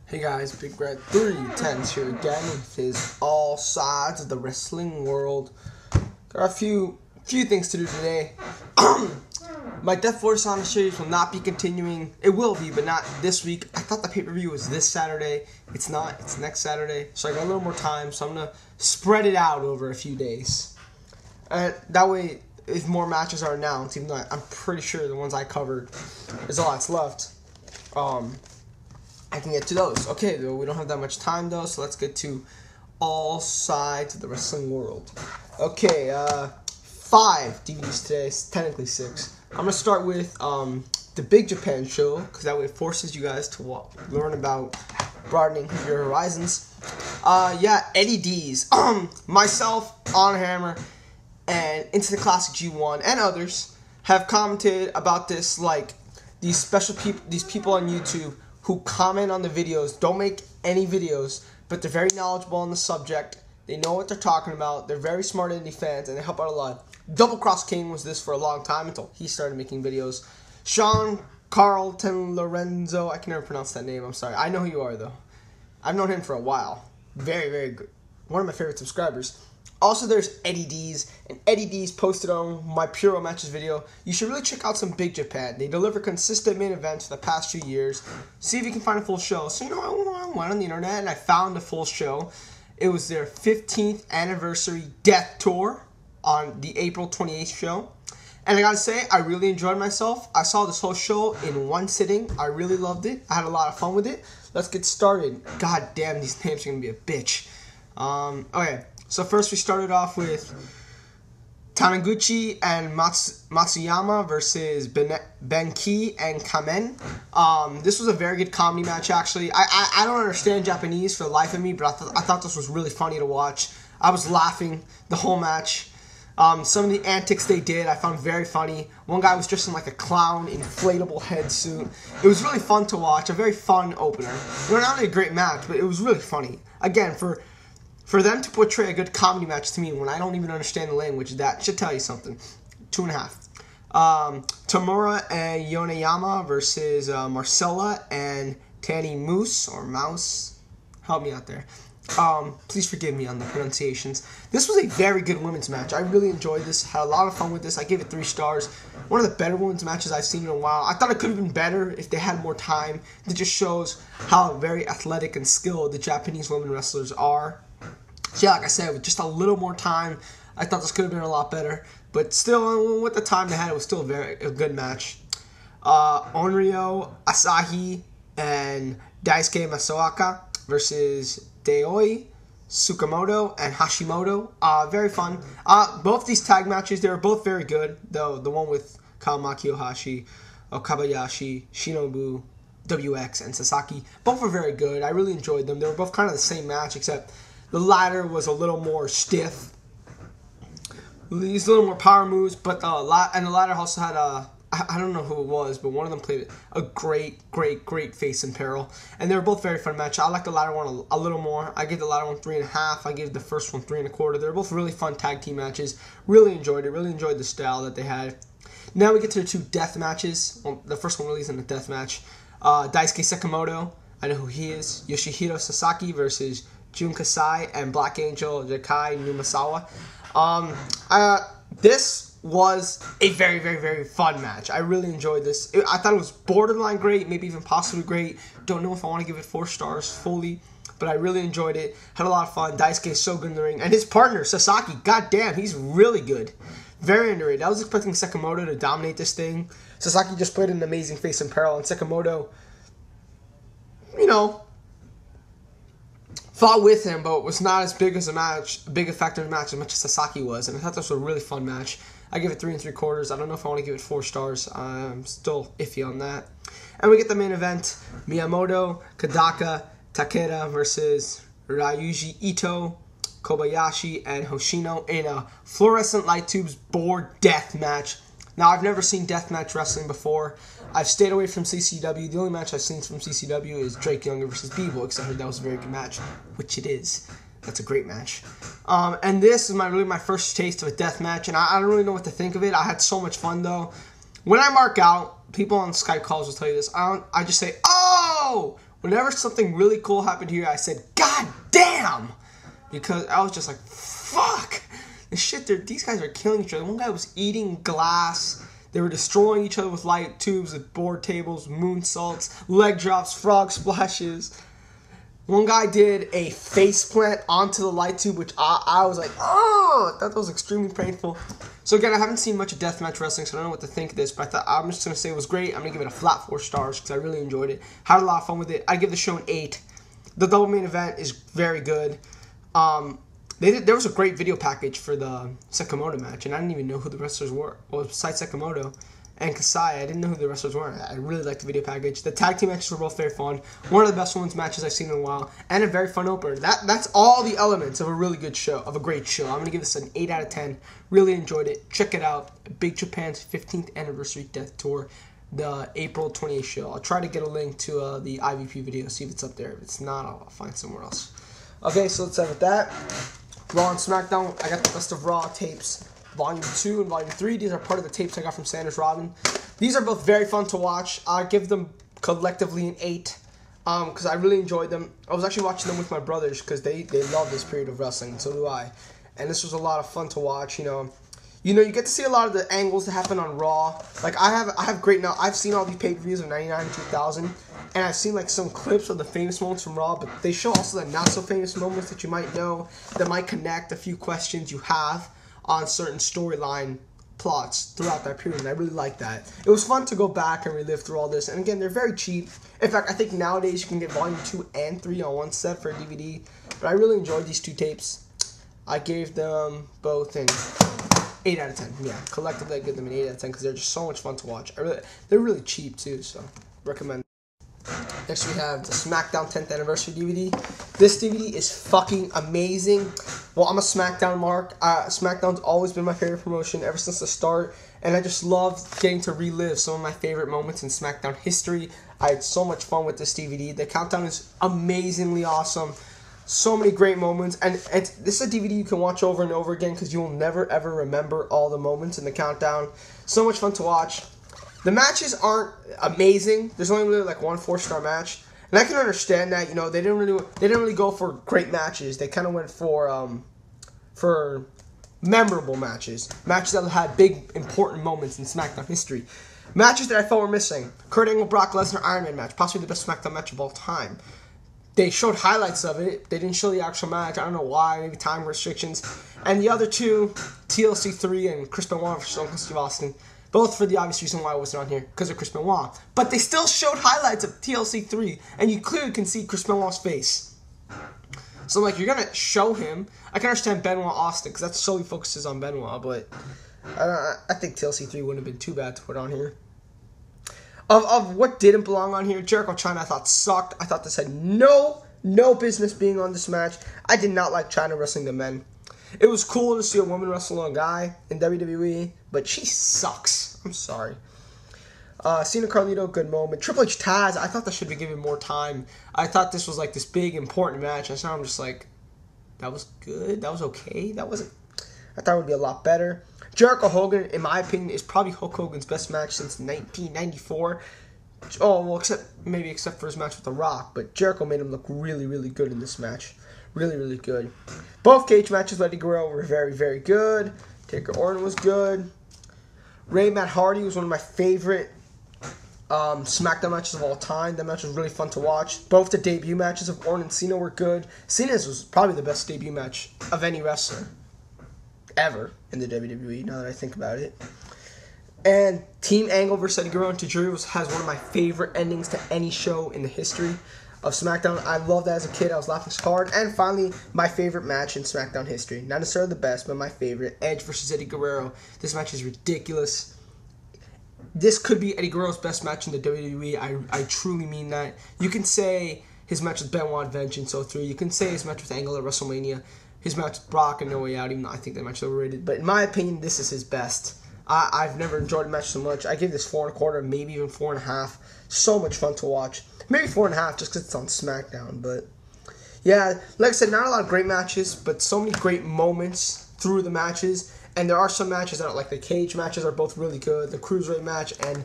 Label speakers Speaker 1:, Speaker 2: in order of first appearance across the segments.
Speaker 1: Hey guys, Big Red 310s here again with his all sides of the wrestling world. Got a few things to do today. My Death Force Honor series will not be continuing. It will be, but not this week. I thought the pay-per-view was this Saturday. It's not. It's next Saturday. So I got a little more time, so I'm going to spread it out over a few days. And that way, if more matches are announced, even though I'm pretty sure the ones I covered is all that's left, I can get to those. Okay, though, we don't have that much time, though, so let's get to all sides of the wrestling world. Okay, 5 DVDs today, technically 6. I'm going to start with the Big Japan show, because that way it forces you guys to learn about broadening your horizons. Eddie D's. Myself, On Hammer, and Into the Classic G1, and others have commented about this, like, these special people, these people on YouTube who comment on the videos, don't make any videos, but they're very knowledgeable on the subject. They know what they're talking about. They're very smart indie fans, and they help out a lot. Double Cross King was this for a long time until he started making videos. Sean Carlton Lorenzo, I can never pronounce that name, I'm sorry. I know who you are, though. I've known him for a while. Very, very good. One of my favorite subscribers. Also, there's Eddie D's, and Eddie D's posted on my Puro Matches video. You should really check out some Big Japan. They deliver consistent main events for the past few years. See if you can find a full show. So, I went on the internet and I found a full show. It was their 15th anniversary Death Tour on the April 28th show. And I gotta say, I really enjoyed myself. I saw this whole show in one sitting. I really loved it. I had a lot of fun with it. Let's get started. God damn, these names are gonna be a bitch. Okay. So first we started off with Taniguchi and Matsuyama versus Benkei and Kamen. This was a very good comedy match, actually. I don't understand Japanese for the life of me, but I thought this was really funny to watch. I was laughing the whole match. Some of the antics they did I found very funny. One guy was dressed in like a clown inflatable head suit. It was really fun to watch, a very fun opener. Not only a great match, but it was really funny. Again, for them to portray a good comedy match to me when I don't even understand the language, that should tell you something. 2.5. Tamura and Yoneyama versus Marcella and Tanny Moose, or Mouse. Help me out there. Please forgive me on the pronunciations. This was a very good women's match. I really enjoyed this. Had a lot of fun with this. I gave it 3 stars. One of the better women's matches I've seen in a while. I thought it could have been better if they had more time. It just shows how very athletic and skilled the Japanese women wrestlers are. So yeah, like I said, with just a little more time, I thought this could have been a lot better. But still, with the time they had, it was still a good match. Onryo, Asahi, and Daisuke Masaoka versus Daoi, Sekimoto, and Hashimoto. Very fun. Both these tag matches, they were both very good. Though the one with Kawamaki Ohashi, Kobayashi, Shinobu, WX, and Sasaki, both were very good. I really enjoyed them. They were both kind of the same match, except the latter was a little more stiff. These little more power moves, but the latter also had I don't know who it was, but one of them played a great face in peril. And they were both very fun matches. I like the latter one a little more. I gave the latter one 3.5. I gave the first one 3.25. They were both really fun tag team matches. Really enjoyed it. Really enjoyed the style that they had. Now we get to the 2 death matches. Well, the first one really isn't a death match. Daisuke Sekimoto, I know who he is. Yoshihito Sasaki versus Jun Kasai and Black Angel Jaki Numazawa. This was a very fun match. I really enjoyed this. I thought it was borderline great, maybe even possibly great. Don't know if I want to give it 4 stars fully, but I really enjoyed it. Had a lot of fun. Daisuke is so good in the ring. And his partner, Sasaki, goddamn, he's really good. Very underrated. I was expecting Sekimoto to dominate this thing. Sasaki just played an amazing face in peril, and Sekimoto, fought with him, but was not as big as a big effect in the match as much as Sasaki was. And I thought this was a really fun match. I give it 3.75. I don't know if I want to give it 4 stars. I'm still iffy on that. And we get the main event: Miyamoto, Kodaka, Takeda versus Ryuji Ito, Kobayashi, and Hoshino in a fluorescent light tubes board death match. Now, I've never seen deathmatch wrestling before. I've stayed away from CCW. The only match I've seen from CCW is Drake Younger versus B-Boy, because I heard that was a very good match, which it is. That's a great match. And this is really my first taste of a death match, and I don't really know what to think of it. I had so much fun, though. When I mark out, people on Skype calls will tell you this. I just say, oh! Whenever something really cool happened here, I said, God damn! Because I was just like, fuck! The shit, these guys are killing each other. One guy was eating glass. They were destroying each other with light tubes, with board tables, moonsaults, leg drops, frog splashes. One guy did a face plant onto the light tube, which I was like, oh, that was extremely painful. So again, I haven't seen much of deathmatch wrestling, so I don't know what to think of this, but I thought I'm just going to say it was great. I'm going to give it a flat 4 stars because I really enjoyed it. Had a lot of fun with it. I give the show an 8. The double main event is very good. There was a great video package for the Sekimoto match, and I didn't even know who the wrestlers were. Well, besides Sekimoto and Kasai, I didn't know who the wrestlers were. I really liked the video package. The tag team matches were both very fun. One of the best women's matches I've seen in a while, and a very fun opener. That's all the elements of a really good show, of a great show. I'm going to give this an 8 out of 10. Really enjoyed it. Check it out. Big Japan's 15th Anniversary Death Tour, the April 28th show. I'll try to get a link to the IVP video, see if it's up there. If it's not, I'll find somewhere else. Okay, so let's have with that. Raw and SmackDown, I got the Best of Raw tapes, Volume 2 and Volume 3. These are part of the tapes I got from Sanders Robin. These are both very fun to watch. I give them collectively an 8 because I really enjoyed them. I was actually watching them with my brothers because they love this period of wrestling, and so do I. And this was a lot of fun to watch, You get to see a lot of the angles that happen on Raw. Like, I have great now. I've seen all these pay-per-views of 99 and 2000, and I've seen, like, some clips of the famous moments from Raw, but they show also the not-so-famous moments that you might know that might connect a few questions you have on certain storyline plots throughout that period, and I really like that. It was fun to go back and relive through all this, and again, they're very cheap. In fact, I think nowadays you can get Volume 2 and 3 on one set for a DVD, but I really enjoyed these 2 tapes. I gave them both an 8 out of 10. Yeah, collectively I give them an 8 out of 10 because they're just so much fun to watch. They're really cheap too, so recommend. Next we have the SmackDown 10th Anniversary DVD. This DVD is fucking amazing. Well, I'm a SmackDown mark. SmackDown's always been my favorite promotion ever since the start, and I just love getting to relive some of my favorite moments in SmackDown history. I had so much fun with this DVD. The countdown is amazingly awesome. So many great moments, and this is a DVD you can watch over and over again because you will never ever remember all the moments in the countdown. So much fun to watch. The matches aren't amazing. There's only really like one 4-star match, and I can understand that. They didn't really go for great matches. They kind of went for memorable matches that had big important moments in SmackDown history. Matches that I felt were missing: Kurt Angle, Brock Lesnar, Iron Man match, possibly the best SmackDown match of all time. They showed highlights of it. They didn't show the actual match. I don't know why. Maybe time restrictions. And the other 2, TLC 3 and Chris Benoit versus Stone Cold Steve Austin, both for the obvious reason why I wasn't on here, because of Chris Benoit. But they still showed highlights of TLC 3, and you clearly can see Chris Benoit's face. So I'm like, you're going to show him. I can understand Benoit Austin, because that solely focuses on Benoit, but I think TLC 3 wouldn't have been too bad to put on here. Of what didn't belong on here, Jericho China I thought sucked. I thought this had no business being on this match. I did not like China wrestling the men. It was cool to see a woman wrestle a guy in WWE, but she sucks. I'm sorry. Cena Carlito, good moment. Triple H Taz, I thought that should be given more time. I thought this was like this big important match. And so I'm just like, that was good. That was okay. I thought it would be a lot better. Jericho Hogan, in my opinion, is probably Hulk Hogan's best match since 1994. Oh, well, except for his match with The Rock. But Jericho made him look really, really good in this match. Really, really good. Both cage matches with Eddie Guerrero were very, very good. Taker Orton was good. Ray Matt Hardy was one of my favorite SmackDown matches of all time. That match was really fun to watch. Both the debut matches of Orton and Cena were good. Cena's was probably the best debut match of any wrestler ever in the WWE, now that I think about it. And Team Angle versus Eddie Guerrero and Tajiri has one of my favorite endings to any show in the history of SmackDown. I loved that as a kid. I was laughing so hard. And finally, my favorite match in SmackDown history. Not necessarily the best, but my favorite. Edge versus Eddie Guerrero. This match is ridiculous. This could be Eddie Guerrero's best match in the WWE. I truly mean that. You can say his match with Benoit Vengeance 03. You can say his match with Angle at WrestleMania. His match with Brock and No Way Out, even though I think that match is overrated. But in my opinion, this is his best. I've never enjoyed a match so much. I give this 4.25, maybe even 4.5. So much fun to watch. Maybe 4.5 just because it's on SmackDown. But yeah, like I said, not a lot of great matches, but so many great moments through the matches. And there are some matches that, like the cage matches, are both really good. The Cruiserweight match and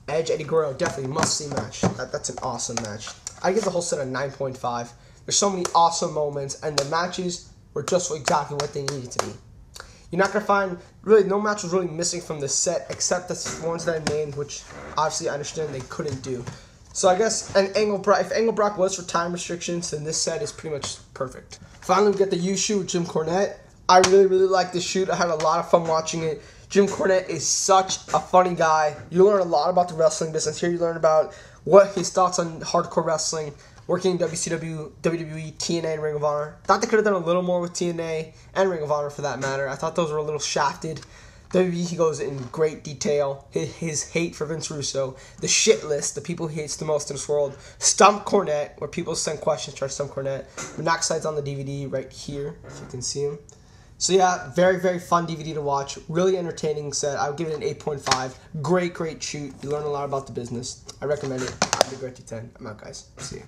Speaker 1: Edge Eddie Guerrero, definitely must-see match. That's an awesome match. I give the whole set a 9.5. There's so many awesome moments, and the matches were just exactly what they needed to be. You're not going to find, really, no match was really missing from the set, except the ones that I named, which obviously I understand they couldn't do. So I guess if Angle Brock was for time restrictions, then this set is pretty much perfect. Finally, we get the U shoot with Jim Cornette. I really, really like this shoot. I had a lot of fun watching it. Jim Cornette is such a funny guy. You learn a lot about the wrestling business. Here you learn about what his thoughts on hardcore wrestling, working in WCW, WWE, TNA, and Ring of Honor. Thought they could have done a little more with TNA and Ring of Honor for that matter. I thought those were a little shafted. WWE, he goes in great detail. His hate for Vince Russo, the shit list, the people he hates the most in this world. Stump Cornette, where people send questions, try to stump Cornette. Monoxide's on the DVD right here, if you can see him. So yeah, very, very fun DVD to watch. Really entertaining set. I would give it an 8.5. Great, great shoot. You learn a lot about the business. I recommend it. I'd be great to 10. I'm out, guys. See ya.